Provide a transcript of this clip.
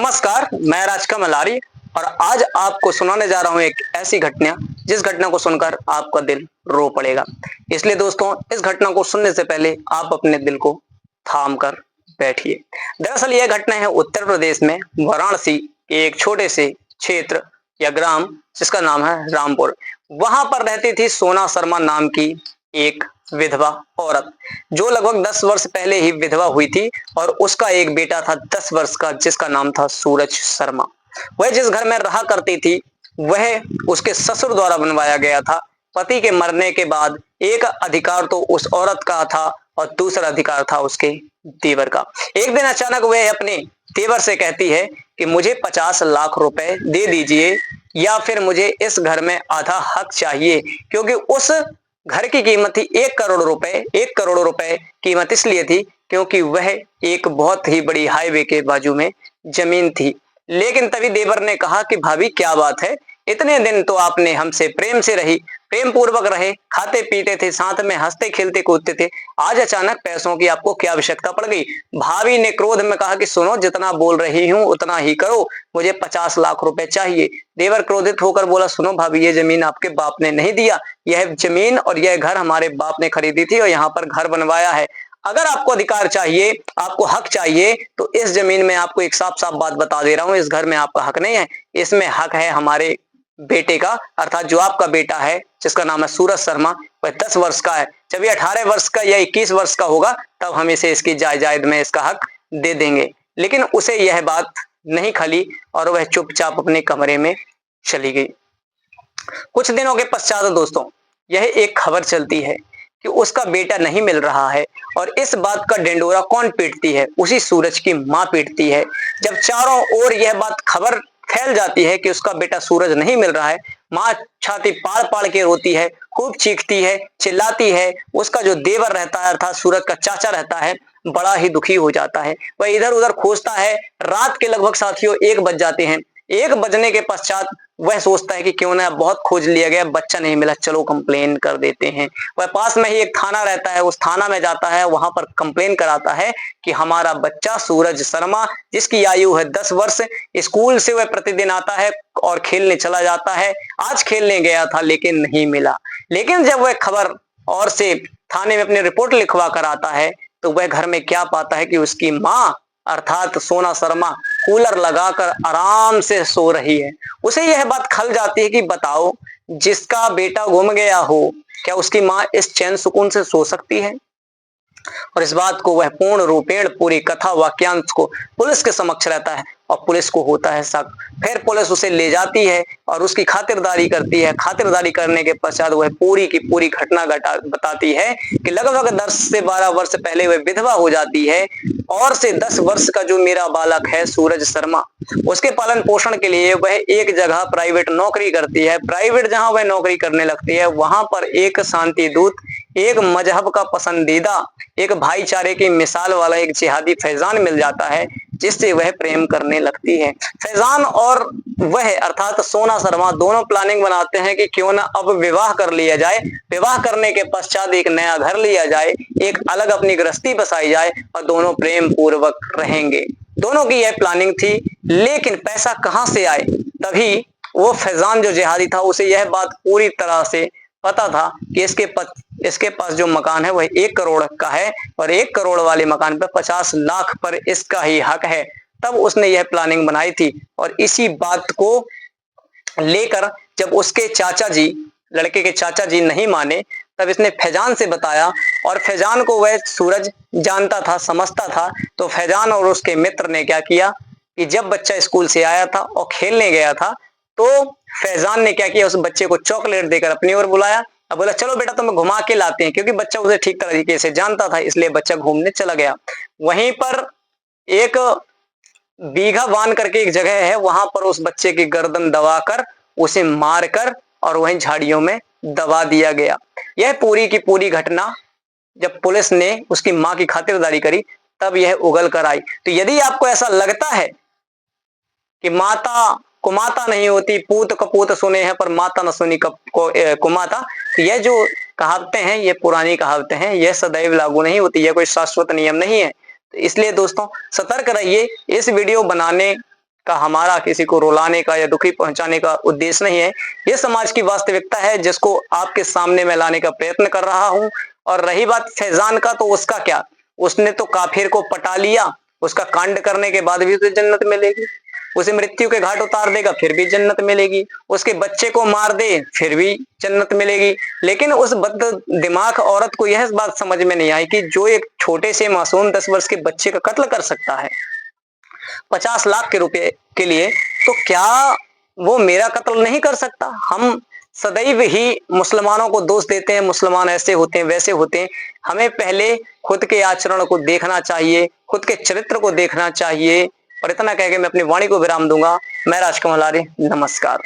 नमस्कार, मैं राजकमल मलारी और आज आपको सुनाने जा रहा हूं एक ऐसी घटना जिस घटना को सुनकर आपका दिल रो पड़ेगा। इसलिए दोस्तों, इस घटना को सुनने से पहले आप अपने दिल को थाम कर बैठिए। दरअसल यह घटना है उत्तर प्रदेश में वाराणसी के एक छोटे से क्षेत्र या ग्राम जिसका नाम है रामपुर। वहां पर रहती थी सोना शर्मा नाम की एक विधवा औरत जो लगभग 10 वर्ष पहले ही विधवा हुई थी और उसका एक बेटा था 10 वर्ष का जिसका नाम था सूरज शर्मा। वह जिस घर में रहा करती थी वह उसके ससुर द्वारा बनवाया गया था। पति के मरने के बाद एक अधिकार तो उस औरत का था और दूसरा अधिकार था उसके देवर का। एक दिन अचानक वह अपने देवर से कहती है कि मुझे 50 लाख रुपए दे दीजिए या फिर मुझे इस घर में आधा हक चाहिए, क्योंकि उस घर की कीमत थी 1 करोड़ रुपए। 1 करोड़ रुपए कीमत इसलिए थी क्योंकि वह एक बहुत ही बड़ी हाईवे के बाजू में जमीन थी। लेकिन तभी देवर ने कहा कि भाभी क्या बात है, इतने दिन तो आपने हमसे प्रेम से रही, प्रेम पूर्वक रहे, खाते पीते थे, साथ में हंसते खेलते कूदते थे, आज अचानक पैसों की आपको क्या आवश्यकता पड़ गई। भाभी ने क्रोध में कहा कि सुनो, जितना बोल रही हूं उतना ही करो, मुझे 50 लाख रुपए चाहिए। देवर क्रोधित होकर बोला, सुनो भाभी, ये जमीन आपके बाप ने नहीं दिया, यह जमीन और यह घर हमारे बाप ने खरीदी थी और यहाँ पर घर बनवाया है। अगर आपको अधिकार चाहिए, आपको हक चाहिए, तो इस जमीन में आपको एक साफ साफ बात बता दे रहा हूं, इस घर में आपका हक नहीं है, इसमें हक है हमारे बेटे का, अर्थात जो आपका बेटा है जिसका नाम है सूरज शर्मा, वह 10 वर्ष का है। जब ये 18 वर्ष का या 21 वर्ष का होगा तब हम इसे इसकी जायदाद में इसका हक दे देंगे। लेकिन उसे यह बात नहीं खली और वह चुपचाप अपने कमरे में चली गई। कुछ दिनों के पश्चात दोस्तों, यह एक खबर चलती है कि उसका बेटा नहीं मिल रहा है और इस बात का ढिंढोरा कौन पीटती है, उसी सूरज की मां पीटती है। जब चारों ओर यह बात खबर फैल जाती है कि उसका बेटा सूरज नहीं मिल रहा है, मां छाती पाड़ पाड़ के रोती है, खूब चीखती है, चिल्लाती है। उसका जो देवर रहता है अर्थात सूरज का चाचा रहता है, बड़ा ही दुखी हो जाता है। वह इधर उधर खोजता है। रात के लगभग साथियों 1 बज जाते हैं। 1 बजने के पश्चात वह सोचता है कि क्यों ना, बहुत खोज लिया गया, बच्चा नहीं मिला, चलो कंप्लेन कर देते हैं। वह पास में ही एक थाना रहता है, उस थाना में जाता है, वहां पर कंप्लेन कराता है कि हमारा बच्चा सूरज शर्मा जिसकी आयु है 10 वर्ष, स्कूल से वह प्रतिदिन आता है और खेलने चला जाता है, आज खेलने गया था लेकिन नहीं मिला। लेकिन जब वह खबर और से थाने में अपनी रिपोर्ट लिखवा कर आता है तो वह घर में क्या पाता है कि उसकी माँ अर्थात सोना शर्मा कूलर लगाकर आराम से सो रही है। उसे यह बात खल जाती है कि बताओ, जिसका बेटा गुम गया हो, क्या उसकी माँ इस चैन सुकून से सो सकती है? और इस बात को वह पूर्ण रूपेण पूरी कथा वाक्यांश को पुलिस के समक्ष रहता है और पुलिस को होता है शक। फिर पुलिस उसे ले जाती है और उसकी खातिरदारी करती है। खातिरदारी करने के पश्चात वह पूरी की पूरी घटना बताती है कि लगभग 10 से 12 वर्ष पहले वह विधवा हो जाती है और से 10 वर्ष का जो मेरा बालक है सूरज शर्मा, उसके पालन पोषण के लिए वह एक जगह प्राइवेट नौकरी करती है। प्राइवेट जहां वह नौकरी करने लगती है वहां पर एक शांति दूत, एक मजहब का पसंदीदा, एक भाईचारे की मिसाल वाला एक जिहादी फैजान मिल जाता है जिससे वह प्रेम करने लगती है। फैजान और वह अर्थात सोना शर्मा दोनों प्लानिंग बनाते हैं कि क्यों ना अब विवाह कर लिया जाए। विवाह करने के पश्चात एक नया घर लिया जाए, एक अलग अपनी गृहस्थी बसाई जाए और दोनों प्रेम पूर्वक रहेंगे। दोनों की यह प्लानिंग थी। लेकिन पैसा कहां से आए, तभी वो फैजान जो जिहादी था उसे यह बात पूरी तरह से पता था कि इसके पास जो मकान है वह 1 करोड़ का है और 1 करोड़ वाले मकान पर 50 लाख पर इसका ही हक है। तब उसने यह प्लानिंग बनाई थी और इसी बात को लेकर जब उसके चाचा जी, लड़के के चाचा जी नहीं माने, तब इसने फैजान से बताया और फैजान को वह सूरज जानता था, समझता था। तो फैजान और उसके मित्र ने क्या किया कि जब बच्चा स्कूल से आया था और खेलने गया था तो फैजान ने क्या किया, उस बच्चे को चॉकलेट देकर अपनी ओर बुलाया और बोला, चलो बेटा तुम्हें घुमा के लाते हैं, क्योंकि बच्चा उसे ठीक तरीके से जानता था, इसलिए बच्चा घूमने चला गया। वहीं पर एक बीघा बांध करके एक जगह है, वहां पर उस बच्चे की गर्दन दबाकर उसे मारकर और वहीं झाड़ियों में दबा दिया गया। यह पूरी की पूरी घटना जब पुलिस ने उसकी मां की खातिरदारी करी तब यह उगल कर आई। तो यदि आपको ऐसा लगता है कि माता कुमाता नहीं होती, पूत कपूत सुने हैं पर माता न सुनी कुमाता, तो यह जो कहावतें हैं ये पुरानी कहावतें हैं, यह सदैव लागू नहीं होती, यह कोई शाश्वत नियम नहीं है। तो इसलिए दोस्तों सतर्क रहिए। इस वीडियो बनाने का हमारा किसी को रुलाने का या दुखी पहुंचाने का उद्देश्य नहीं है। ये समाज की वास्तविकता है जिसको आपके सामने मैं लाने का प्रयत्न कर रहा हूं। और रही बात फैजान का, तो उसका क्या, उसने तो काफिर को पटा लिया, उसका कांड करने के बाद भी उसे जन्नत मिलेगी। उसे मृत्यु के घाट उतार देगा फिर भी जन्नत मिलेगी। उसके बच्चे को मार दे फिर भी जन्नत मिलेगी। लेकिन उस बद दिमाग औरत को यह बात समझ में नहीं आई कि जो एक छोटे से मासूम 10 वर्ष के बच्चे का कत्ल कर सकता है 50 लाख के रुपए के लिए, तो क्या वो मेरा कत्ल नहीं कर सकता। हम सदैव ही मुसलमानों को दोष देते हैं, मुसलमान ऐसे होते हैं वैसे होते हैं। हमें पहले खुद के आचरण को देखना चाहिए, खुद के चरित्र को देखना चाहिए। और इतना कह के मैं अपनी वाणी को विराम दूंगा। मैं राजकमल आर्य, नमस्कार।